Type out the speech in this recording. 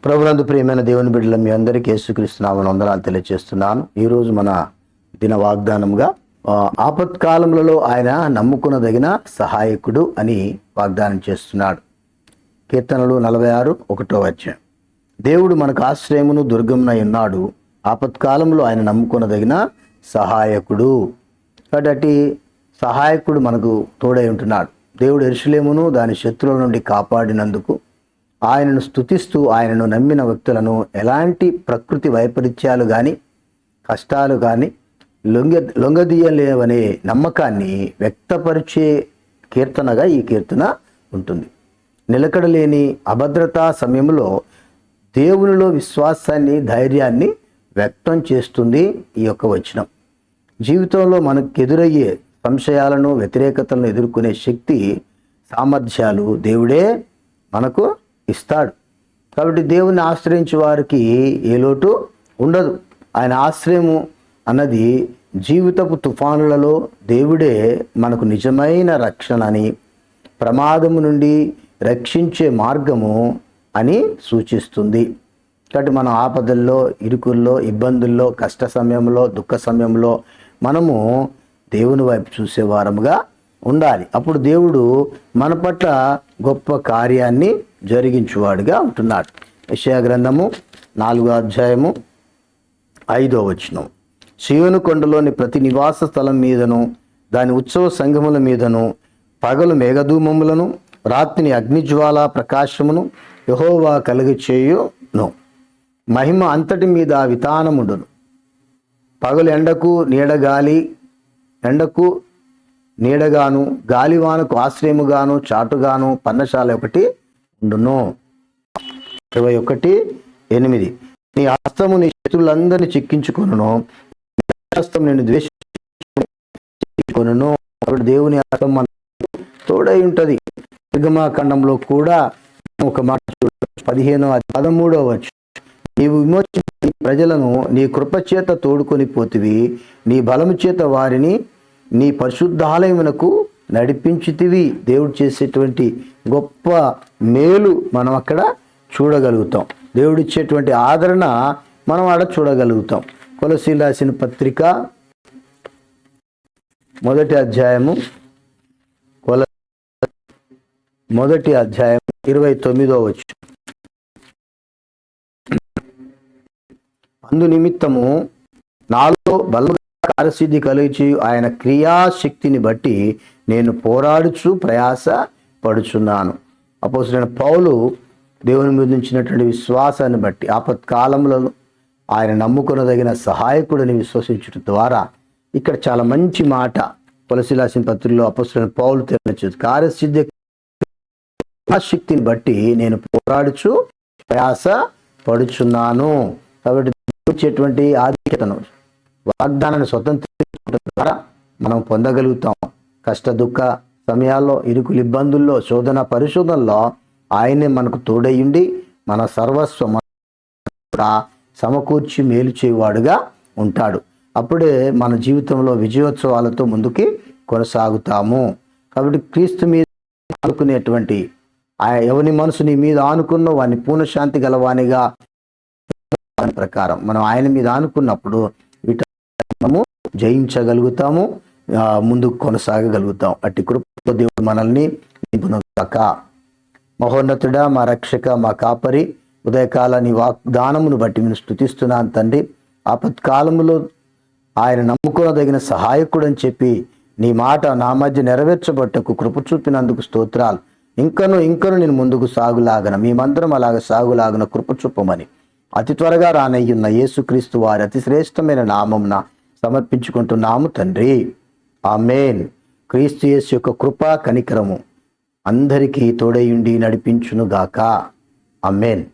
ప్రభునందు ప్రియమైన దేవుని బిడ్డల మీ అందరికీ యేసుక్రీస్తు నామమున వందనాలు తెలియజేస్తున్నాను. ఈరోజు మన దిన వాగ్దానంగా ఆపత్కాలములలో ఆయన నమ్ముకొనదగిన సహాయకుడు అని వాగ్దానం చేస్తున్నాడు. కీర్తనలు 46:1 దేవుడు మనకు ఆశ్రయమును దుర్గమునై ఉన్నాడు, ఆపత్కాలంలో ఆయన నమ్ముకొనదగిన సహాయకుడు. కాబట్టి సహాయకుడు మనకు తోడై ఉంటున్నాడు. దేవుడు యెరూషలేమును దాని శత్రువుల నుండి కాపాడినందుకు ఆయనను స్తుతిస్తూ ఆయనను నమ్మిన వ్యక్తులను ఎలాంటి ప్రకృతి వైపరీత్యాలు కానీ కష్టాలు కానీ లొంగదీయలేవనే నమ్మకాన్ని వ్యక్తపరిచే కీర్తనగా ఈ కీర్తన ఉంటుంది. నిలకడలేని అభద్రతా సమయంలో దేవునిలో విశ్వాసాన్ని, ధైర్యాన్ని వ్యక్తం చేస్తుంది ఈ యొక్క వచనం. జీవితంలో మనకు ఎదురయ్యే సంశయాలను, వ్యతిరేకతలను ఎదుర్కొనే శక్తి, సామర్థ్యాలు దేవుడే మనకు ఇస్తాడు. కాబట్టి దేవుని ఆశ్రయించే వారికి ఏ లోటు ఉండదు. ఆయన ఆశ్రయము అన్నది జీవితపు తుఫానులలో దేవుడే మనకు నిజమైన రక్షణ అని, ప్రమాదము నుండి రక్షించే మార్గము అని సూచిస్తుంది. కాబట్టి మనం ఆపదల్లో, ఇరుకుల్లో, ఇబ్బందుల్లో, కష్ట సమయంలో, దుఃఖ సమయంలో మనము దేవుని వైపు చూసేవారముగా ఉండాలి. అప్పుడు దేవుడు మన పట్ల గొప్ప కార్యాన్ని జరిగించువాడుగా ఉంటున్నాడు. యెషయా గ్రంథము 4:5 సీయోను కొండలోని ప్రతి నివాస స్థలం మీదను, దాని ఉత్సవ సంఘముల మీదను పగలు మేఘధూమములను, రాత్రిని అగ్నిజ్వాల ప్రకాశమును యెహోవా కలుగచేయును. మహిమ అంతటి మీద వితానముండును. పగలు ఎండకు నీడగాను, గాలివానకు ఆశ్రయముగాను, చాటుగాను పన్నశాల ఒకటి ఉండును. 21:8 నీ హస్తము నీ శత్రులందరినీ చిక్కించుకొనును, హస్తం నేను ద్వేషించుకొనును. దేవుని హస్తం మన తోడై ఉంటుంది. నిర్గమాకాండంలో కూడా ఒక మాట 15:13 నీవు విమోచించిన ప్రజలను నీ కృపచేత తోడుకొని పోతివి, నీ బలము చేత వారిని నీ పరిశుద్ధాలయమునకు నడిపించితివి. దేవుడు చేసేటువంటి గొప్ప మేలు మనం అక్కడ చూడగలుగుతాం. దేవుడు ఇచ్చేటువంటి ఆదరణ మనం ఆడ చూడగలుగుతాం. కొలసీలు రాసిన పత్రిక 1:29 అందు నిమిత్తము నాలో బలముగా కార్యసిద్ధి కలిగి ఆయన క్రియాశక్తిని బట్టి నేను పోరాడుచు ప్రయాస పడుచున్నాను. అపోస్తలుడైన పౌలు దేవుని మీద ఉంచినటువంటి విశ్వాసాన్ని బట్టి ఆపత్కాలంలో ఆయన నమ్ముకొనదగిన సహాయకుడిని విశ్వసించడం ద్వారా ఇక్కడ చాలా మంచి మాట కొలసీలు రాసిన పత్రికలో అపోస్తలుడైన పౌలు తెలియజేస్తుంది. కార్యసిద్ధి శక్తిని బట్టి నేను పోరాడుచు ప్రయాస పడుచున్నాను. కాబట్టి ఇచ్చేటువంటి ఆధిక్యతను, వాగ్దానాన్ని స్వతంత్రించుకోవడం ద్వారా మనం పొందగలుగుతాం. కష్ట దుఃఖ సమయాల్లో, ఇరుకులు ఇబ్బందుల్లో, శోధన పరిశోధనలో ఆయనే మనకు తోడయ్యుండి మన సర్వస్వం సమకూర్చి మేలు చేయువాడుగా ఉంటాడు. అప్పుడే మన జీవితంలో విజయోత్సవాలతో ముందుకి కొనసాగుతాము. కాబట్టి క్రీస్తు మీద ఆనుకునేటువంటి ఎవని మనసు నీ మీద ఆనుకున్నో వాని పూర్ణశాంతి గలవానిగా ప్రకారం మనం ఆయన మీద ఆనుకున్నప్పుడు వీటము జయించగలుగుతాము, ముందుకు కొనసాగగలుగుతాం. అట్టి కృపతో దేవుడు మనల్ని నింపునుగాక. మహోన్నతుడా, మా రక్షక, మా కాపరి, ఉదయకాల నీ వాగ్దానమును బట్టి నేను స్తుతిస్తున్నాను తండ్రి. ఆపత్కాలములో ఆయన నమ్ముకోదగిన సహాయకుడు అని చెప్పి నీ మాట నా మధ్య నెరవేర్చబట్టకు కృప చూపినందుకు స్తోత్రాలు. ఇంకను నేను ముందుకు సాగులాగన, మేమందరం అలాగ సాగులాగన కృప చూపమని అతి త్వరగా రానయ్యున్న యేసుక్రీస్తు వారి అతి శ్రేష్టమైన నామమున సమర్పించుకుంటున్నాము తండ్రి. ఆమేన్. క్రీస్తు యేసు యొక్క కృప, కనికరము అందరికీ తోడయుండి నడిపించునుగాక. ఆమేన్.